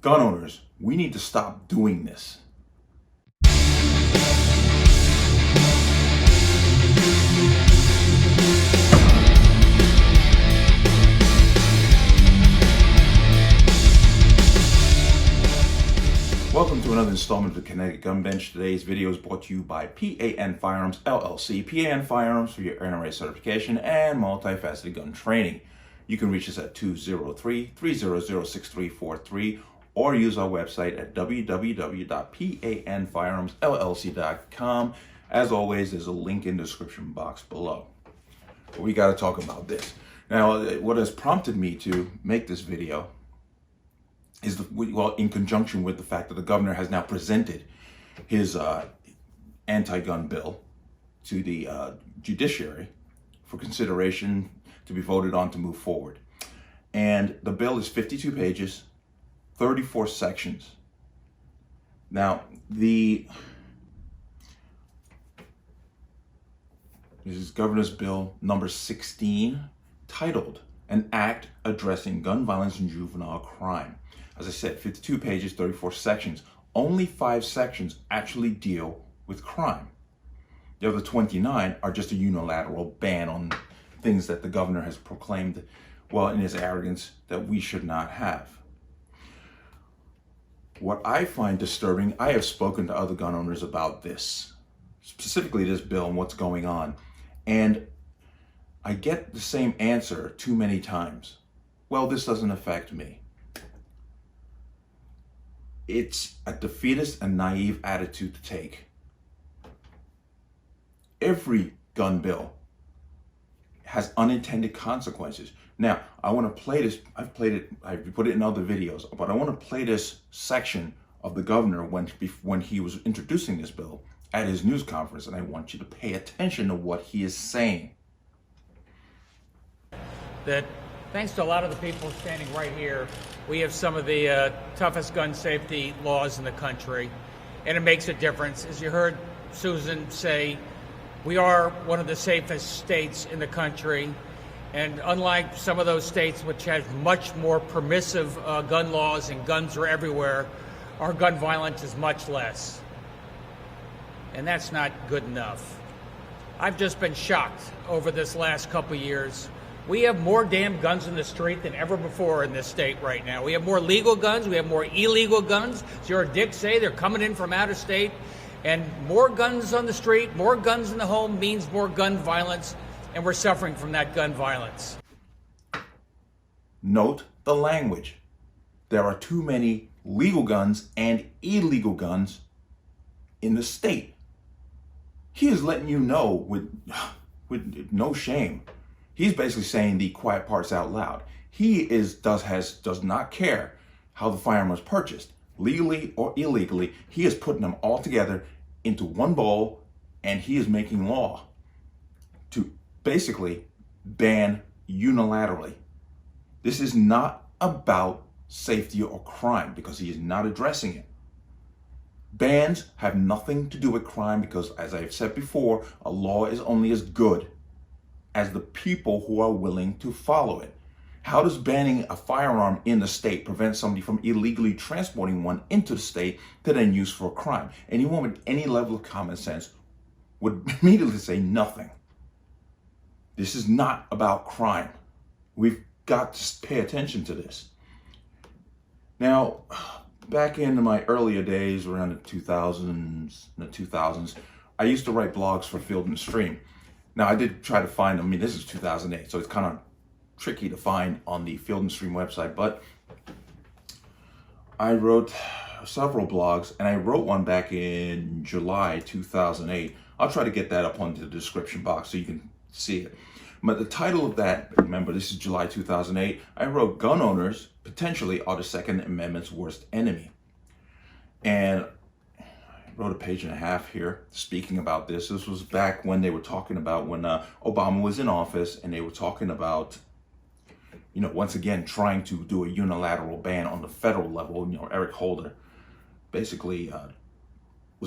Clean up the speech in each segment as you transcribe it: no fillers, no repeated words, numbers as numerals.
gun owners, we need to stop doing this. Welcome to another installment of the Connecticut Gun Bench. Today's video is brought to you by P.A.N. Firearms, LLC. P.A.N. Firearms for your NRA certification and multifaceted gun training. You can reach us at 203-300-6343 or use our website at www.panfirearmsllc.com. As always, there's a link in the description box below. But we got to talk about this. Now, what has prompted me to make this video is, in conjunction with the fact that the governor has now presented his anti-gun bill to the judiciary for consideration to be voted on to move forward. And the bill is 52 pages, 34 sections. Now, this is Governor's Bill number 16, titled An Act Addressing Gun Violence and Juvenile Crime. As I said, 52 pages, 34 sections. Only 5 sections actually deal with crime. The other 29 are just a unilateral ban on things that the governor has proclaimed, well, in his arrogance, that we should not have. What I find disturbing, I have spoken to other gun owners about this, specifically this bill and what's going on, and I get the same answer too many times. Well, this doesn't affect me. It's a defeatist and naive attitude to take. Every gun bill has unintended consequences. Now, I want to play this. I've put it in other videos, but I want to play this section of the governor when he was introducing this bill at his news conference, and I want you to pay attention to what he is saying. That thanks to a lot of the people standing right here, we have some of the toughest gun safety laws in the country, and it makes a difference. As you heard Susan say, we are one of the safest states in the country, and unlike some of those states which have much more permissive gun laws and guns are everywhere, our gun violence is much less. And that's not good enough. I've just been shocked over this last couple years. We have more damn guns in the street than ever before in this state right now. We have more legal guns, we have more illegal guns. As you heard Dick say, they're coming in from out of state. And more guns on the street, more guns in the home means more gun violence, and we're suffering from that gun violence. Note the language. There are too many legal guns and illegal guns in the state. He is letting you know with no shame. He's basically saying the quiet parts out loud. He does not care how the firearm was purchased, legally or illegally. He is putting them all together into one bowl, and he is making law to basically ban unilaterally. This is not about safety or crime, because he is not addressing it. Bans have nothing to do with crime, because, as I have said before, a law is only as good as the people who are willing to follow it. How does banning a firearm in the state prevent somebody from illegally transporting one into the state to then use for a crime? Anyone with any level of common sense would immediately say nothing. This is not about crime. We've got to pay attention to this. Now, back in my earlier days, around the 2000s, I used to write blogs for Field and Stream. Now, I did try to find them. I mean, this is 2008, so it's kind of tricky to find on the Field and Stream website, but I wrote several blogs, and I wrote one back in July 2008. I'll try to get that up onto the description box so you can see it. But the title of that, remember, this is July 2008, I wrote, "Gun Owners Potentially Are the Second Amendment's Worst Enemy." And wrote a page and a half here speaking about this. This was back when they were talking about when Obama was in office, and they were talking about, once again, trying to do a unilateral ban on the federal level. Eric Holder was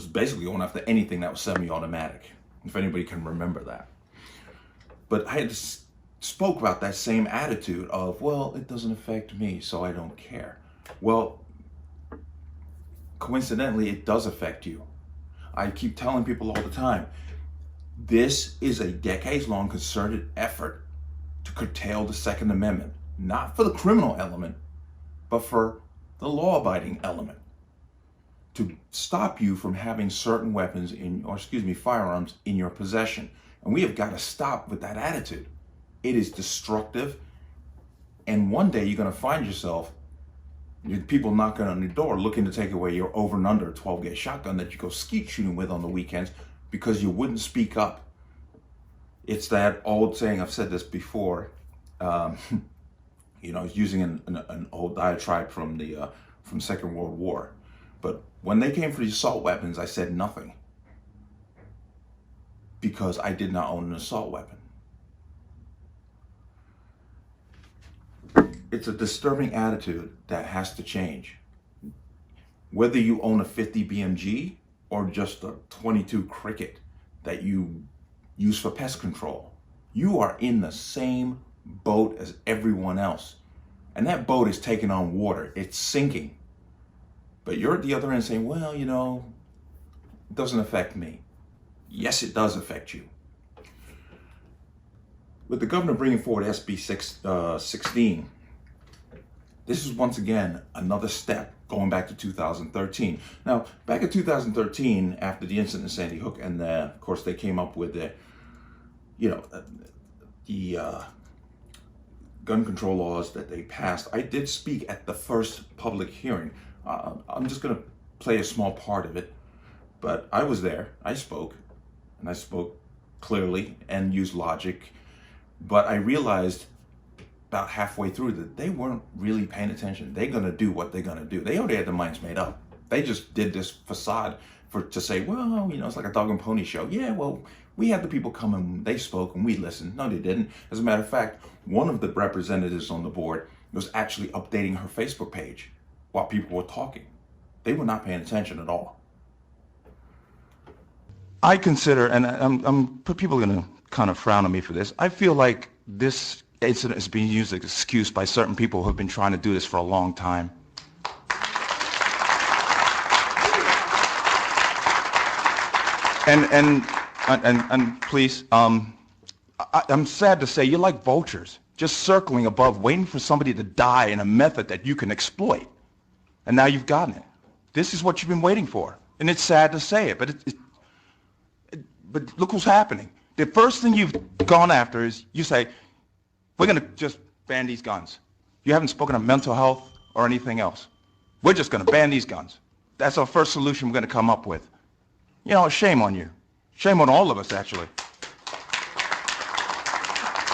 basically going after anything that was semi-automatic, if anybody can remember that. But I had spoke about that same attitude of, well, it doesn't affect me, so I don't care. Well, coincidentally, it does affect you. I keep telling people all the time, this is a decades-long concerted effort to curtail the Second Amendment, not for the criminal element, but for the law-abiding element, to stop you from having certain weapons firearms in your possession. And we have got to stop with that attitude. It is destructive. And one day you're going to find yourself, people knocking on your door looking to take away your over and under 12-gauge shotgun that you go skeet shooting with on the weekends because you wouldn't speak up. It's that old saying, I've said this before, using an old diatribe from Second World War. But when they came for the assault weapons, I said nothing because I did not own an assault weapon. It's a disturbing attitude that has to change. Whether you own a 50 BMG or just a 22 Cricket that you use for pest control, you are in the same boat as everyone else. And that boat is taking on water. It's sinking. But you're at the other end saying, well, it doesn't affect me. Yes, it does affect you. With the governor bringing forward SB 16, this is once again another step going back to 2013. Now, back in 2013, after the incident in Sandy Hook, and of course they came up with the gun control laws that they passed, I did speak at the first public hearing. I'm just going to play a small part of it, but I was there. I spoke, and I spoke clearly and used logic, but I realized about halfway through that they weren't really paying attention. They're going to do what they're going to do. They already had their minds made up. They just did this facade to say, well, it's like a dog and pony show. Yeah, well, we had the people come and they spoke and we listened. No, they didn't. As a matter of fact, one of the representatives on the board was actually updating her Facebook page while people were talking. They were not paying attention at all. I consider, and people are going to kind of frown on me for this, I feel like this incident is being used as an excuse by certain people who have been trying to do this for a long time. And please, I'm sad to say you're like vultures, just circling above, waiting for somebody to die in a method that you can exploit. And now you've gotten it. This is what you've been waiting for. And it's sad to say it, but look what's happening. The first thing you've gone after is you say, we're going to just ban these guns. You haven't spoken of mental health or anything else. We're just going to ban these guns. That's our first solution we're going to come up with. Shame on you. Shame on all of us, actually.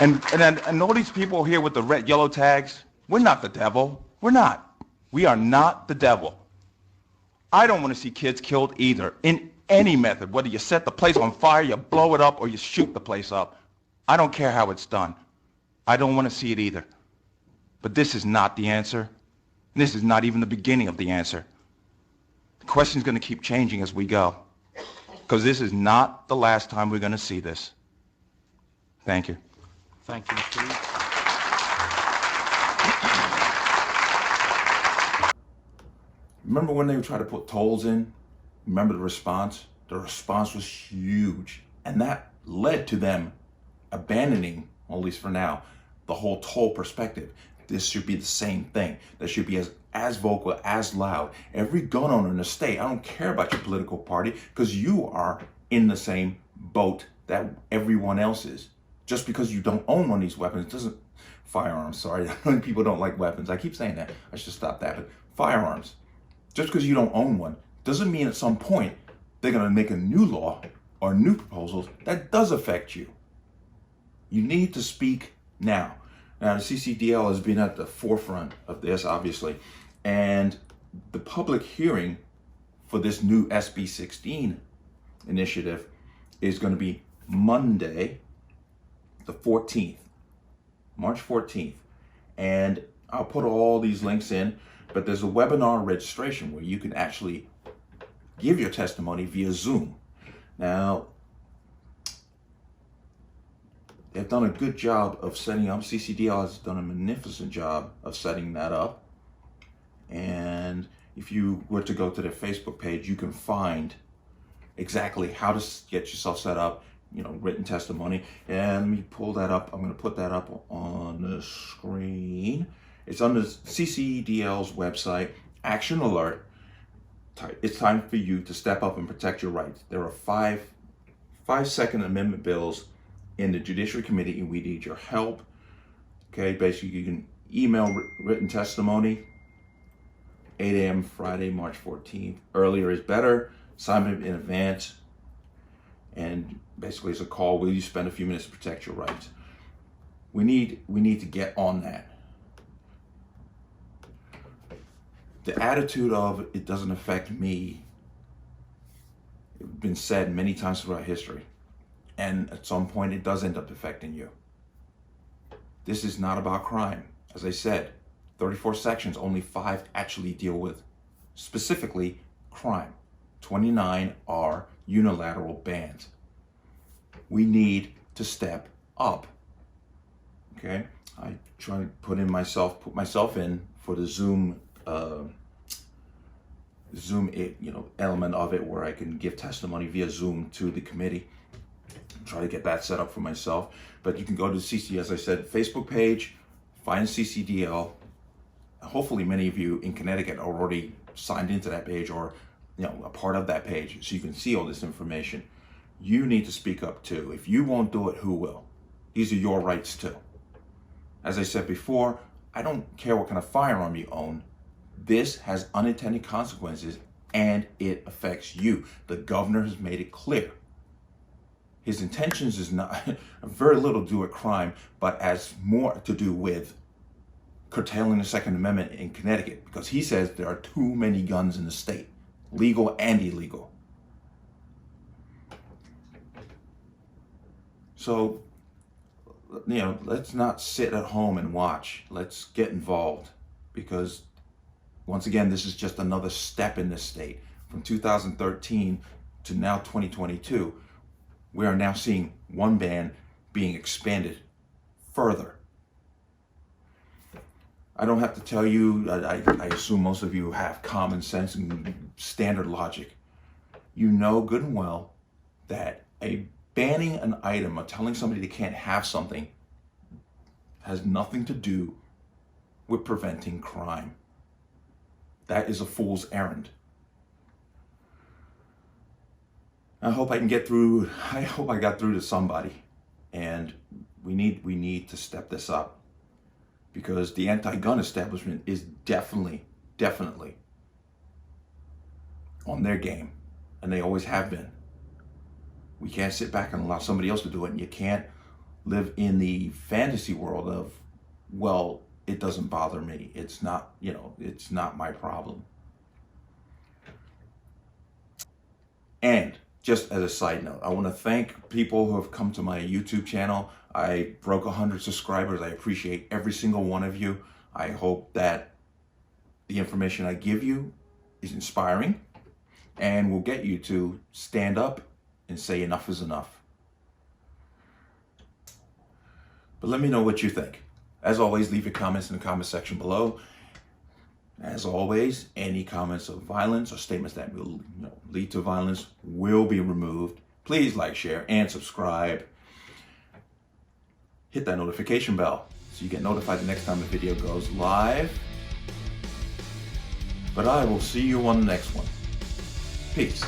And all these people here with the red, yellow tags, we're not the devil. We're not. We are not the devil. I don't want to see kids killed either, in any method, whether you set the place on fire, you blow it up, or you shoot the place up. I don't care how it's done. I don't want to see it either. But this is not the answer. And this is not even the beginning of the answer. The question's going to keep changing as we go. Because this is not the last time we're going to see this. Thank you. Thank you, Mr. Reeves. Remember when they tried to put tolls in? Remember the response? The response was huge. And that led to them abandoning, at least for now, the whole toll perspective. This should be the same thing. That should be as vocal, as loud. Every gun owner in the state, I don't care about your political party, because you are in the same boat that everyone else is. Just because you don't own one of these weapons doesn't, firearms, sorry, I know people don't like weapons. I keep saying that, I should stop that, but firearms, just because you don't own one, doesn't mean at some point they're gonna make a new law or new proposals that does affect you. You need to speak now. Now, the CCDL has been at the forefront of this, obviously, and the public hearing for this new SB 16 initiative is going to be Monday, the 14th, March 14th. And I'll put all these links in, but there's a webinar registration where you can actually give your testimony via Zoom. Now, they've done a good job of setting up. CCDL has done a magnificent job of setting that up. And if you were to go to their Facebook page, you can find exactly how to get yourself set up, written testimony. And let me pull that up. I'm going to put that up on the screen. It's on the CCDL's website. Action alert. It's time for you to step up and protect your rights. There are five Second Amendment bills in the Judiciary Committee, and we need your help. Okay, basically you can email written testimony, 8 a.m. Friday, March 14th. Earlier is better. Sign it in advance. And basically it's a call. Will you spend a few minutes to protect your rights? We need to get on that. The attitude of it doesn't affect me, it's been said many times throughout history. And at some point it does end up affecting you. This is not about crime. As I said, 34 sections, only 5 actually deal with specifically crime. 29 are unilateral bans. We need to step up. Okay? I try to put myself in for the Zoom element of it, where I can give testimony via Zoom to the committee. Try to get that set up for myself. But you can go to the CC, as I said, Facebook page, find CCDL. Hopefully many of you in Connecticut are already signed into that page, or a part of that page, so you can see all this information. You need to speak up too. If you won't do it, who will? These are your rights too. As I said before, I don't care what kind of firearm you own. This has unintended consequences, and it affects you. The governor has made it clear. His intentions is not very little to do with crime, but as more to do with curtailing the Second Amendment in Connecticut, because he says there are too many guns in the state, legal and illegal. So, let's not sit at home and watch. Let's get involved, because once again, this is just another step in this state. From 2013 to now 2022, we are now seeing one ban being expanded further. I don't have to tell you, I assume most of you have common sense and standard logic. You know good and well that banning an item or telling somebody they can't have something has nothing to do with preventing crime. That is a fool's errand. I hope I got through to somebody, and we need to step this up, because the anti-gun establishment is definitely on their game, and they always have been. We can't sit back and allow somebody else to do it, and you can't live in the fantasy world of, well, it doesn't bother me. It's not, it's not my problem. And just as a side note, I want to thank people who have come to my YouTube channel. I broke 100 subscribers. I appreciate every single one of you. I hope that the information I give you is inspiring and will get you to stand up and say enough is enough. But let me know what you think. As always, leave your comments in the comment section below. As always, any comments of violence or statements that will lead to violence will be removed. Please like, share, and subscribe. Hit that notification bell so you get notified the next time the video goes live. But I will see you on the next one. Peace.